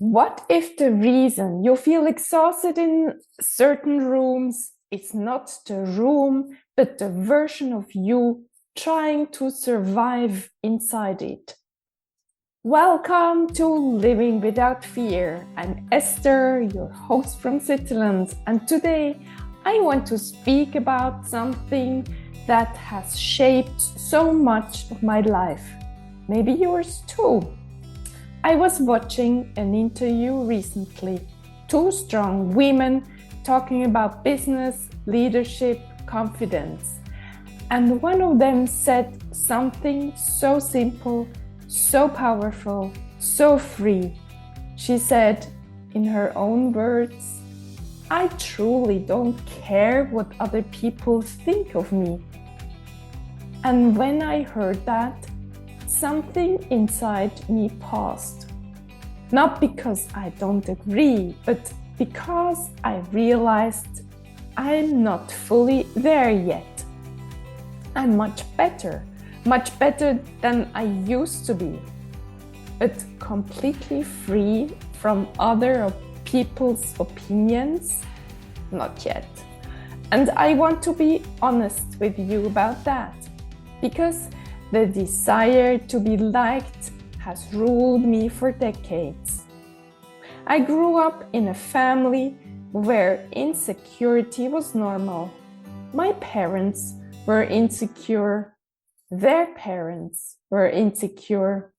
What if the reason you feel exhausted in certain rooms is not the room, but the version of you trying to survive inside it? Welcome to Living Without Fear. I'm Esther, your host from Switzerland, and today I want to speak about something that has shaped so much of my life, maybe yours too. I was watching an interview recently, two strong women talking about business, leadership, confidence. And one of them said something so simple, so powerful, so free. She said, in her own words, "I truly don't care what other people think of me." And when I heard that, something inside me paused. Not because I don't agree, but because I realized I'm not fully there yet. I'm much better than I used to be, but completely free from other people's opinions, not yet. And I want to be honest with you about that, because the desire to be liked has ruled me for decades. I grew up in a family where insecurity was normal. My parents were insecure. Their parents were insecure.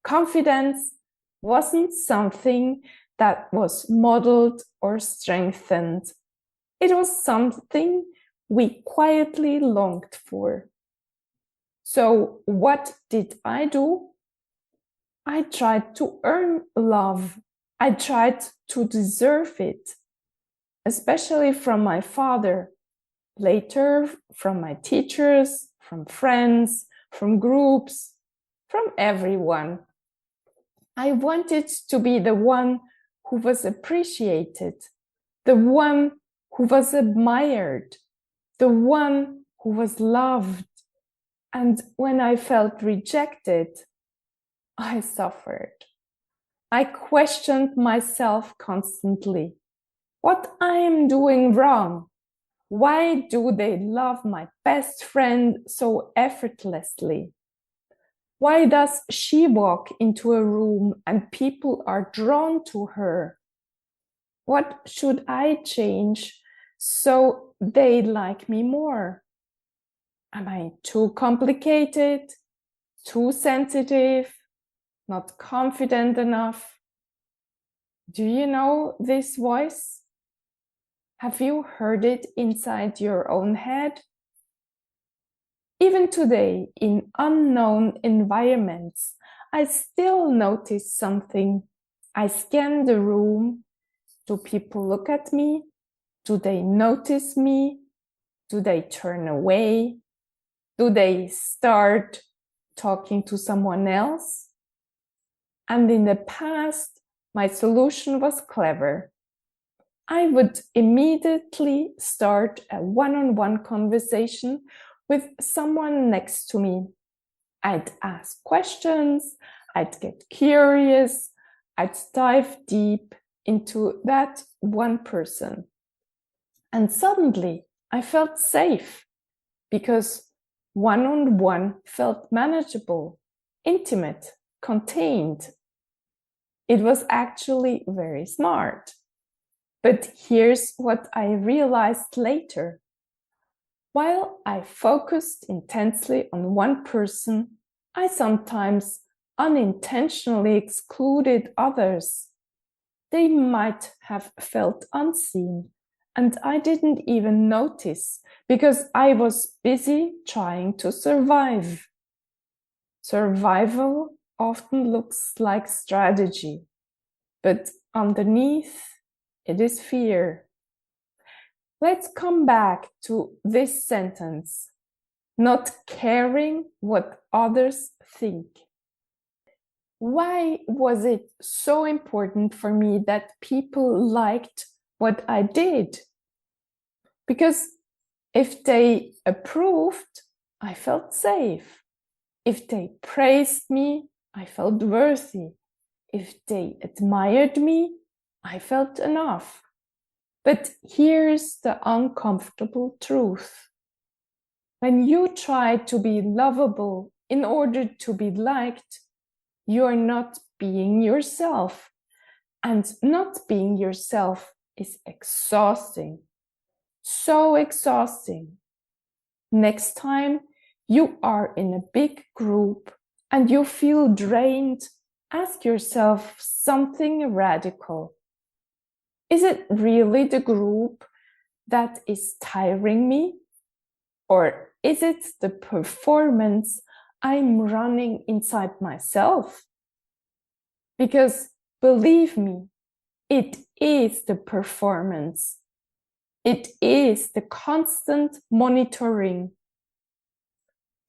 Confidence wasn't something that was modeled or strengthened. It was something we quietly longed for. So what did I do? I tried to earn love. I tried to deserve it, especially from my father, later from my teachers, from friends, from groups, from everyone. I wanted to be the one who was appreciated, the one who was admired, the one who was loved. And when I felt rejected, I suffered. I questioned myself constantly. What I am doing wrong? Why do they love my best friend so effortlessly? Why does she walk into a room and people are drawn to her? What should I change so they like me more? Am I too complicated, too sensitive, not confident enough? Do you know this voice? Have you heard it inside your own head? Even today, in unknown environments, I still notice something. I scan the room. Do people look at me? Do they notice me? Do they turn away? Do they start talking to someone else? And in the past, my solution was clever. I would immediately start a one-on-one conversation with someone next to me. I'd ask questions, I'd get curious, I'd dive deep into that one person. And suddenly I felt safe because one-on-one felt manageable, intimate, contained. It was actually very smart. But here's what I realized later. While I focused intensely on one person, I sometimes unintentionally excluded others. They might have felt unseen, and I didn't even notice because I was busy trying to survive. Survival often looks like strategy, but underneath it is fear. Let's come back to this sentence, not caring what others think. Why was it so important for me that people liked what I did? Because if they approved, I felt safe. If they praised me, I felt worthy. If they admired me, I felt enough. But here's the uncomfortable truth. When you try to be lovable in order to be liked, you're not being yourself. And not being yourself is exhausting. So exhausting. Next time you are in a big group and you feel drained, ask yourself something radical. Is it really the group that is tiring me? Or is it the performance I'm running inside myself? Because believe me, it is the performance. It is the constant monitoring.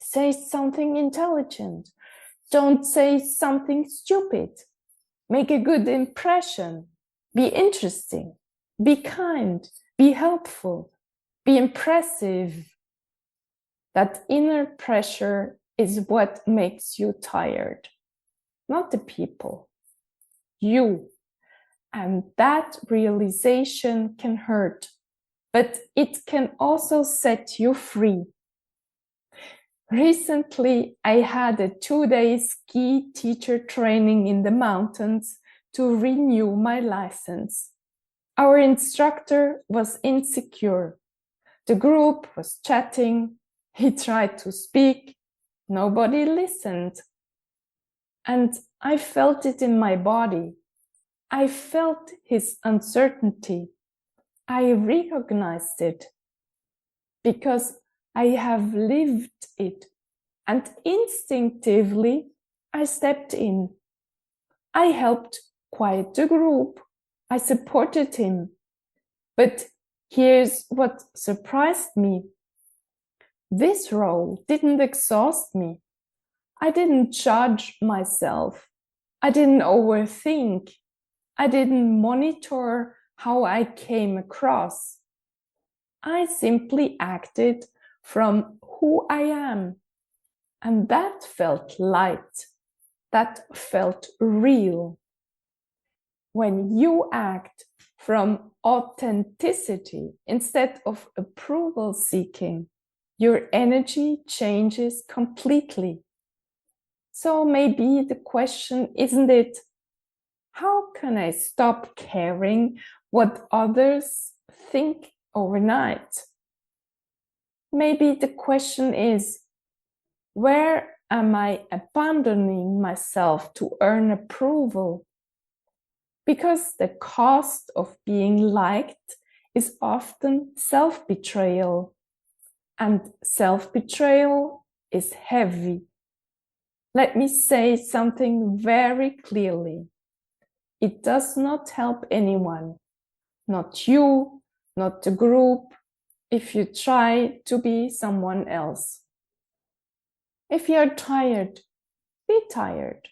Say something intelligent. Don't say something stupid. Make a good impression. Be interesting. Be kind. Be helpful. Be impressive. That inner pressure is what makes you tired, not the people. You. And that realization can hurt, but it can also set you free. Recently, I had a 2-day ski teacher training in the mountains to renew my license. Our instructor was insecure. The group was chatting. He tried to speak. Nobody listened. And I felt it in my body. I felt his uncertainty. I recognized it because I have lived it, and instinctively I stepped in. I helped quiet the group. I supported him. But here's what surprised me. This role didn't exhaust me. I didn't judge myself. I didn't overthink. I didn't monitor how I came across. I simply acted from who I am. And that felt light. That felt real. When you act from authenticity instead of approval seeking, your energy changes completely. So maybe the question isn't it, how can I stop caring what others think overnight? Maybe the question is, where am I abandoning myself to earn approval? Because the cost of being liked is often self-betrayal, and self-betrayal is heavy. Let me say something very clearly. It does not help anyone, not you, not the group, if you try to be someone else. If you're tired, be tired.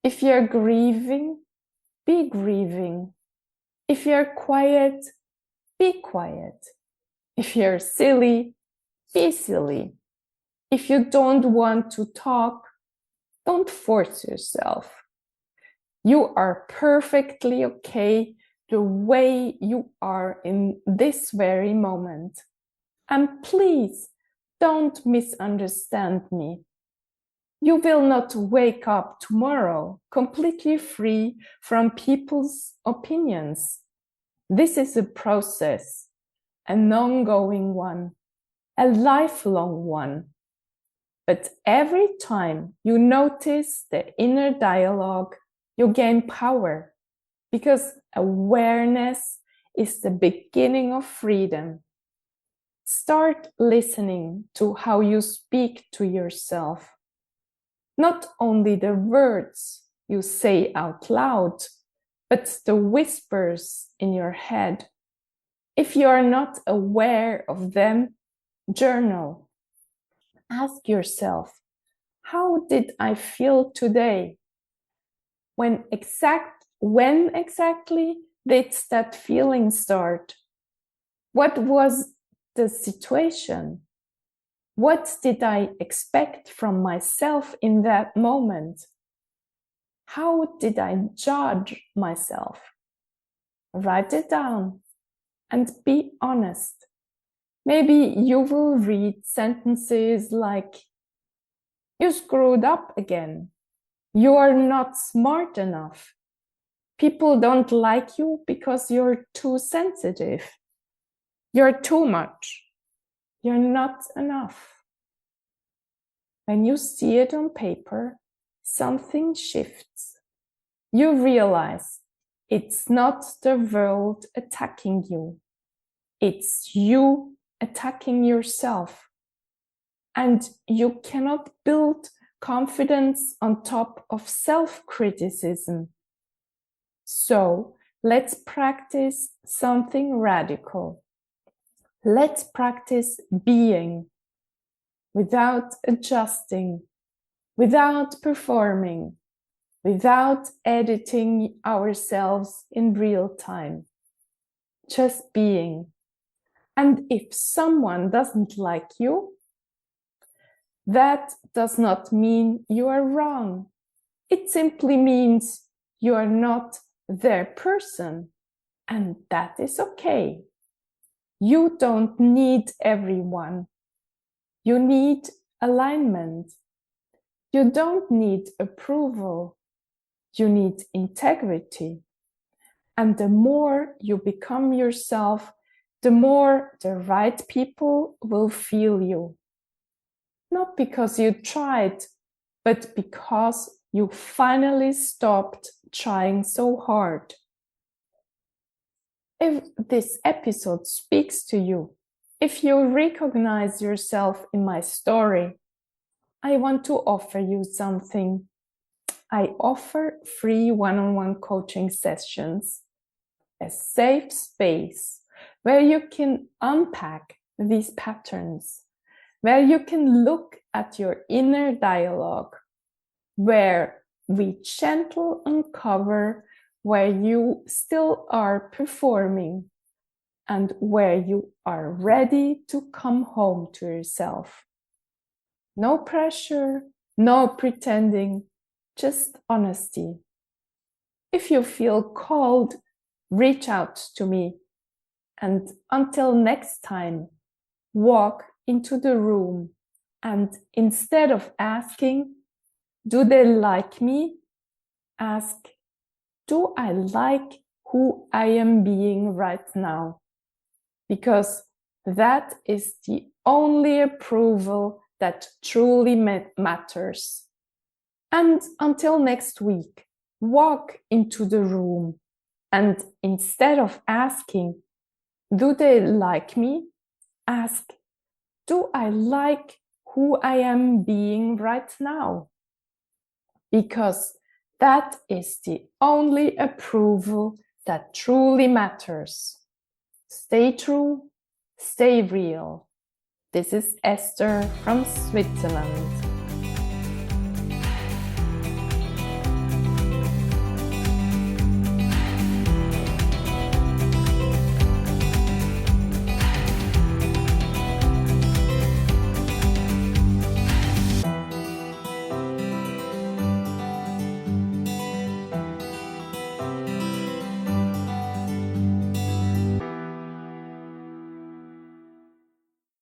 If you're grieving, be grieving. If you're quiet, be quiet. If you're silly, be silly. If you don't want to talk, don't force yourself. You are perfectly okay the way you are in this very moment. And please don't misunderstand me. You will not wake up tomorrow completely free from people's opinions. This is a process, an ongoing one, a lifelong one. But every time you notice the inner dialogue, you gain power, because awareness is the beginning of freedom. Start listening to how you speak to yourself. Not only the words you say out loud, but the whispers in your head. If you are not aware of them, journal. Ask yourself, how did I feel today? When exactly did that feeling start? What was the situation? What did I expect from myself in that moment? How did I judge myself? Write it down and be honest. Maybe you will read sentences like, "You screwed up again. You are not smart enough. People don't like you because you're too sensitive. You're too much. You're not enough." When you see it on paper, something shifts. You realize it's not the world attacking you. It's you attacking yourself. And you cannot build confidence on top of self-criticism. So let's practice something radical. Let's practice being without adjusting, without performing, without editing ourselves in real time. Just being. And if someone doesn't like you, that does not mean you are wrong. It simply means you are not their person, and that is okay. You don't need everyone. You need alignment. You don't need approval. You need integrity. And the more you become yourself, the more the right people will feel you. Not because you tried, but because you finally stopped trying so hard. If this episode speaks to you, if you recognize yourself in my story, I want to offer you something. I offer free one-on-one coaching sessions, a safe space where you can unpack these patterns, where you can look at your inner dialogue, where we gently uncover where you still are performing and where you are ready to come home to yourself. No pressure, no pretending, just honesty. If you feel called, reach out to me. And until next time, walk into the room and instead of asking, "Do they like me?" ask, "Do I like who I am being right now?" Because that is the only approval that truly matters. And until next week, walk into the room and instead of asking, "Do they like me?" ask, "Do I like who I am being right now?" Because that is the only approval that truly matters. Stay true, stay real. This is Esther from Switzerland.